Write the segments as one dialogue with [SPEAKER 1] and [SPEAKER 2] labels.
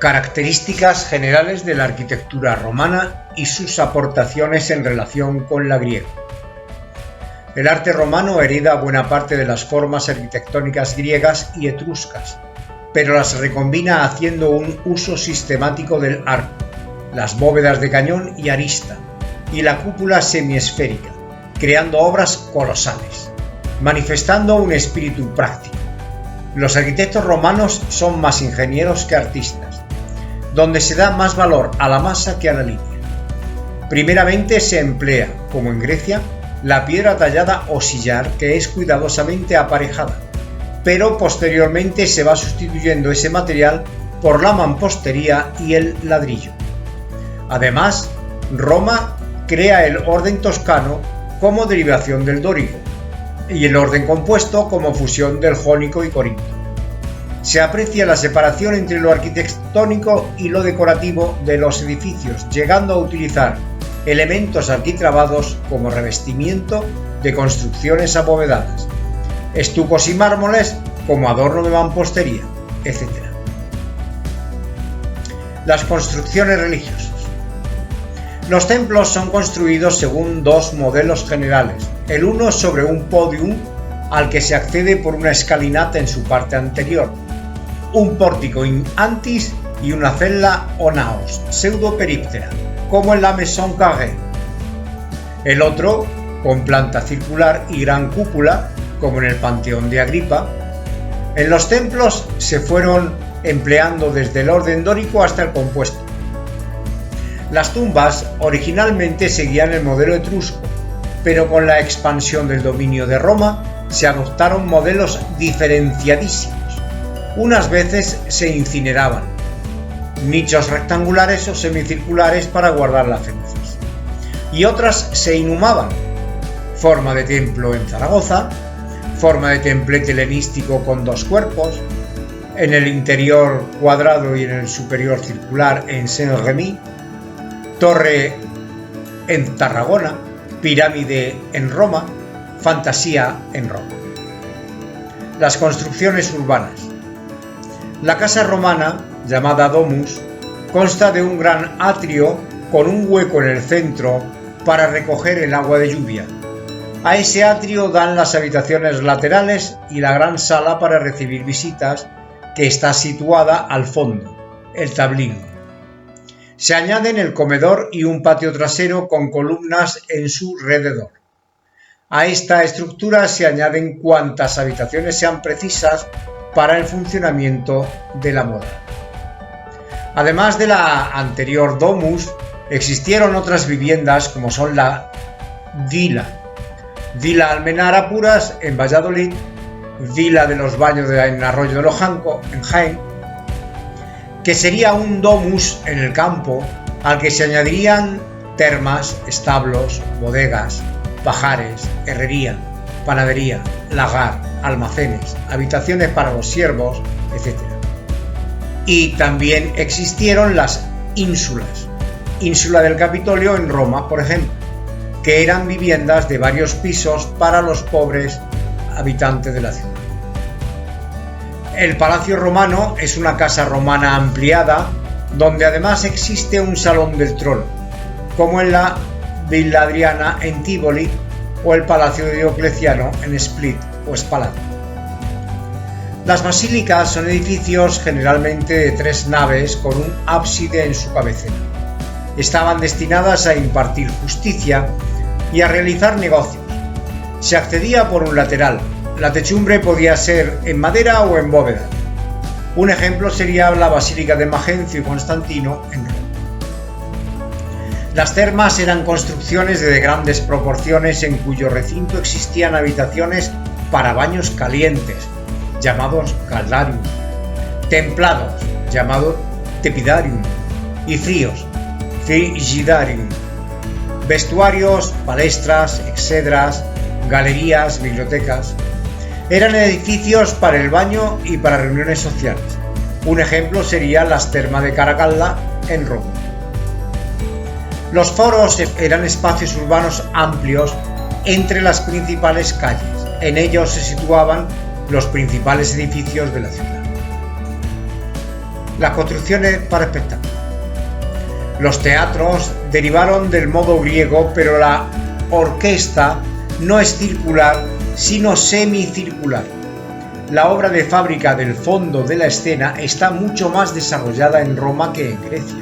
[SPEAKER 1] Características generales de la arquitectura romana y sus aportaciones en relación con la griega. El arte romano hereda buena parte de las formas arquitectónicas griegas y etruscas, pero las recombina haciendo un uso sistemático del arco, las bóvedas de cañón y arista, y la cúpula semiesférica, creando obras colosales, manifestando un espíritu práctico. Los arquitectos romanos son más ingenieros que artistas, donde se da más valor a la masa que a la línea. Primeramente se emplea, como en Grecia, la piedra tallada o sillar, que es cuidadosamente aparejada, pero posteriormente se va sustituyendo ese material por la mampostería y el ladrillo. Además, Roma crea el orden toscano como derivación del dórico y el orden compuesto como fusión del jónico y corinto. Se aprecia la separación entre lo arquitectónico y lo decorativo de los edificios, llegando a utilizar elementos arquitrabados como revestimiento de construcciones abovedadas, estucos y mármoles como adorno de mampostería, etc. Las construcciones religiosas. Los templos son construidos según dos modelos generales, el uno sobre un podium al que se accede por una escalinata en su parte anterior, un pórtico in antis y una cella o naos, pseudoperíptera, como en la Maison Carrée. El otro, con planta circular y gran cúpula, como en el Panteón de Agripa. En los templos se fueron empleando desde el orden dórico hasta el compuesto. Las tumbas originalmente seguían el modelo etrusco, pero con la expansión del dominio de Roma se adoptaron modelos diferenciadísimos. Unas veces se incineraban, nichos rectangulares o semicirculares para guardar las cenizas, y otras se inhumaban, forma de templo en Zaragoza, forma de templete helenístico con dos cuerpos, en el interior cuadrado y en el superior circular en Saint-Rémy, torre en Tarragona, pirámide en Roma, fantasía en Roma. Las construcciones urbanas. La casa romana, llamada domus, consta de un gran atrio con un hueco en el centro para recoger el agua de lluvia. A ese atrio dan las habitaciones laterales y la gran sala para recibir visitas, que está situada al fondo, el tablín. Se añaden el comedor y un patio trasero con columnas en su alrededor. A esta estructura se añaden cuantas habitaciones sean precisas para el funcionamiento de la moda. Además de la anterior domus, existieron otras viviendas como son la Vila Almenara Puras en Valladolid, Vila de los Baños en Arroyo de Lojanco en Jaén, que sería un domus en el campo al que se añadirían termas, establos, bodegas, pajares, herrería, panadería, lagar, almacenes, habitaciones para los siervos, etc. Y también existieron las ínsulas, ínsula del Capitolio en Roma, por ejemplo, que eran viviendas de varios pisos para los pobres habitantes de la ciudad. El Palacio Romano es una casa romana ampliada, donde además existe un salón del trono, como en la Villa Adriana en Tívoli o el Palacio de Diocleciano en Split o Spalato. Las basílicas son edificios generalmente de 3 naves con un ábside en su cabecera. Estaban destinadas a impartir justicia y a realizar negocios. Se accedía por un lateral. La techumbre podía ser en madera o en bóveda. Un ejemplo sería la Basílica de Magencio y Constantino en Roma. Las termas eran construcciones de grandes proporciones en cuyo recinto existían habitaciones para baños calientes, llamados caldarium, templados, llamado tepidarium, y fríos, frigidarium, vestuarios, palestras, exedras, galerías, bibliotecas. Eran edificios para el baño y para reuniones sociales. Un ejemplo sería las termas de Caracalla en Roma. Los foros eran espacios urbanos amplios entre las principales calles. En ellos se situaban los principales edificios de la ciudad. Las construcciones para espectáculos. Los teatros derivaron del modo griego, pero la orquesta no es circular, sino semicircular. La obra de fábrica del fondo de la escena está mucho más desarrollada en Roma que en Grecia.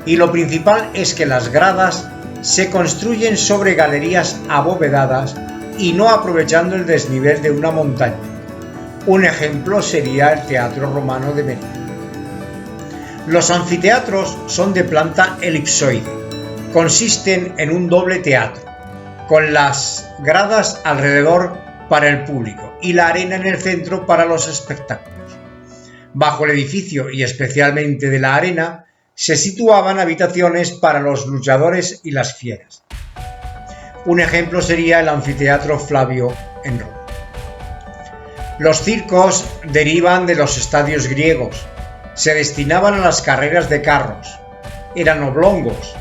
[SPEAKER 1] Y lo principal es que las gradas se construyen sobre galerías abovedadas y no aprovechando el desnivel de una montaña. Un ejemplo sería el Teatro Romano de Mérida. Los anfiteatros son de planta elipsoide. Consisten en un doble teatro, con las gradas alrededor para el público y la arena en el centro para los espectáculos. Bajo el edificio y especialmente de la arena se situaban habitaciones para los luchadores y las fieras. Un ejemplo sería el anfiteatro Flavio en Roma. Los circos derivan de los estadios griegos. Se destinaban a las carreras de carros. Eran oblongos,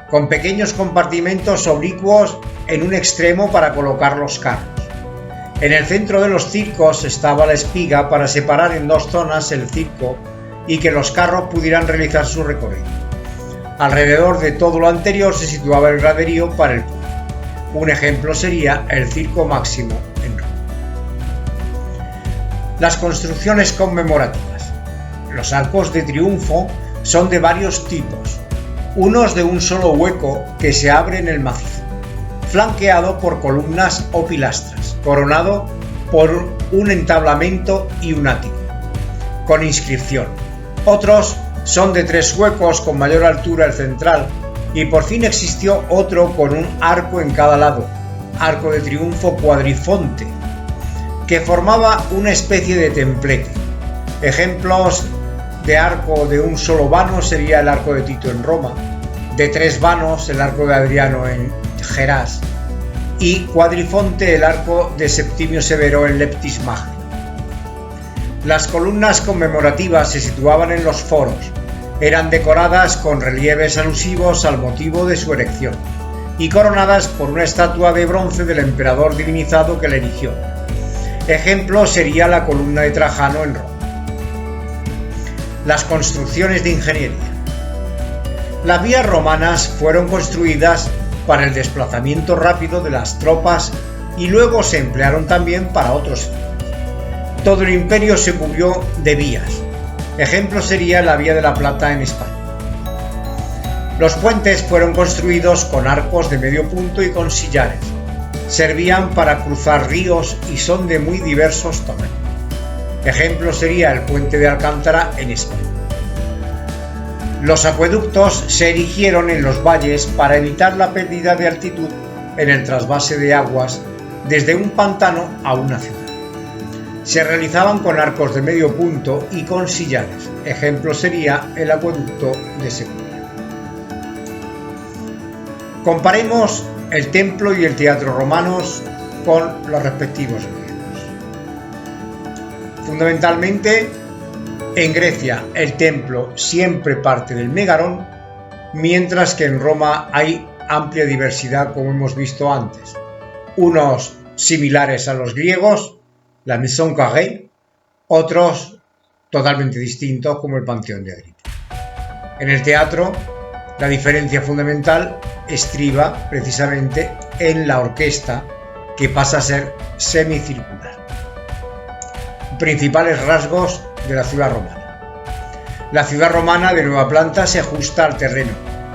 [SPEAKER 1] con pequeños compartimentos oblicuos en un extremo para colocar los carros. En el centro de los circos estaba la espiga para separar en dos zonas el circo y que los carros pudieran realizar su recorrido. Alrededor de todo lo anterior se situaba el graderío para el público. Un ejemplo sería el Circo Máximo en Roma. Las construcciones conmemorativas. Los arcos de triunfo son de varios tipos, unos de un solo hueco que se abre en el macizo, flanqueado por columnas o pilastras, coronado por un entablamento y un ático, con inscripción. Otros son de 3 huecos con mayor altura el central, y por fin existió otro con un arco en cada lado, arco de triunfo cuadrifonte, que formaba una especie de templete. Ejemplos de arco de un solo vano sería el arco de Tito en Roma, de 3 vanos el arco de Adriano en Gerás y cuadrifonte el arco de Septimio Severo en Leptis Magna. Las columnas conmemorativas se situaban en los foros, eran decoradas con relieves alusivos al motivo de su erección y coronadas por una estatua de bronce del emperador divinizado que la erigió. Ejemplo sería la columna de Trajano en Roma. Las construcciones de ingeniería. Las vías romanas fueron construidas para el desplazamiento rápido de las tropas y luego se emplearon también para otros fines. Todo el imperio se cubrió de vías. Ejemplo sería la Vía de la Plata en España. Los puentes fueron construidos con arcos de medio punto y con sillares. Servían para cruzar ríos y son de muy diversos tamaños. Ejemplo sería el puente de Alcántara en España. Los acueductos se erigieron en los valles para evitar la pérdida de altitud en el trasvase de aguas desde un pantano a una ciudad. Se realizaban con arcos de medio punto y con sillares. Ejemplo sería el acueducto de Segovia. Comparemos el templo y el teatro romanos con los respectivos griegos. Fundamentalmente, en Grecia el templo siempre parte del megarón, mientras que en Roma hay amplia diversidad, como hemos visto antes. Unos similares a los griegos, la Maison Carrée, otros totalmente distintos, como el Panteón de Agripa. En el teatro, la diferencia fundamental estriba precisamente en la orquesta, que pasa a ser semicircular. Principales rasgos de la ciudad romana. La ciudad romana de nueva planta se ajusta al terreno,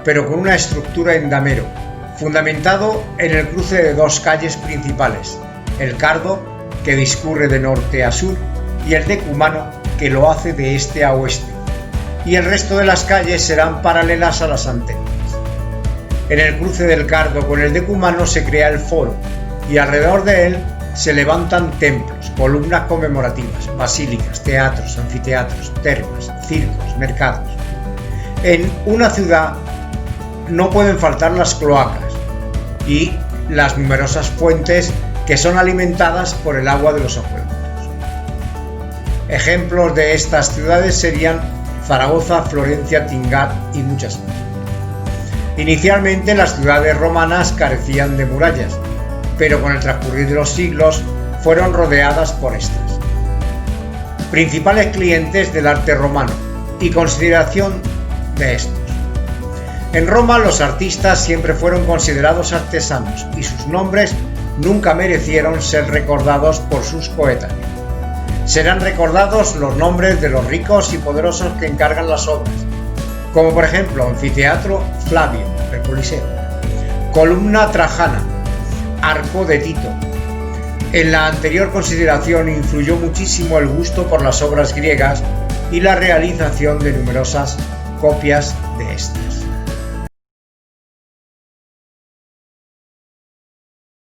[SPEAKER 1] pero con una estructura en damero, fundamentado en el cruce de 2 calles principales, el Cardo, que discurre de norte a sur, y el Decumano, que lo hace de este a oeste, y el resto de las calles serán paralelas a las anteriores. En el cruce del Cardo con el Decumano se crea el Foro, y alrededor de él se levantan templos, columnas conmemorativas, basílicas, teatros, anfiteatros, termas, circos, mercados. En una ciudad no pueden faltar las cloacas y las numerosas fuentes que son alimentadas por el agua de los acueductos. Ejemplos de estas ciudades serían Zaragoza, Florencia, Tingat y muchas más. Inicialmente las ciudades romanas carecían de murallas, pero con el transcurrir de los siglos fueron rodeadas por estas. Principales clientes del arte romano: y consideración de estos. En Roma los artistas siempre fueron considerados artesanos y sus nombres nunca merecieron ser recordados por sus coetáneos. Serán recordados los nombres de los ricos y poderosos que encargan las obras, como por ejemplo Anfiteatro Flavio, el Coliseo, Columna Trajana, Arco de Tito. En la anterior consideración influyó muchísimo el gusto por las obras griegas y la realización de numerosas copias de estas.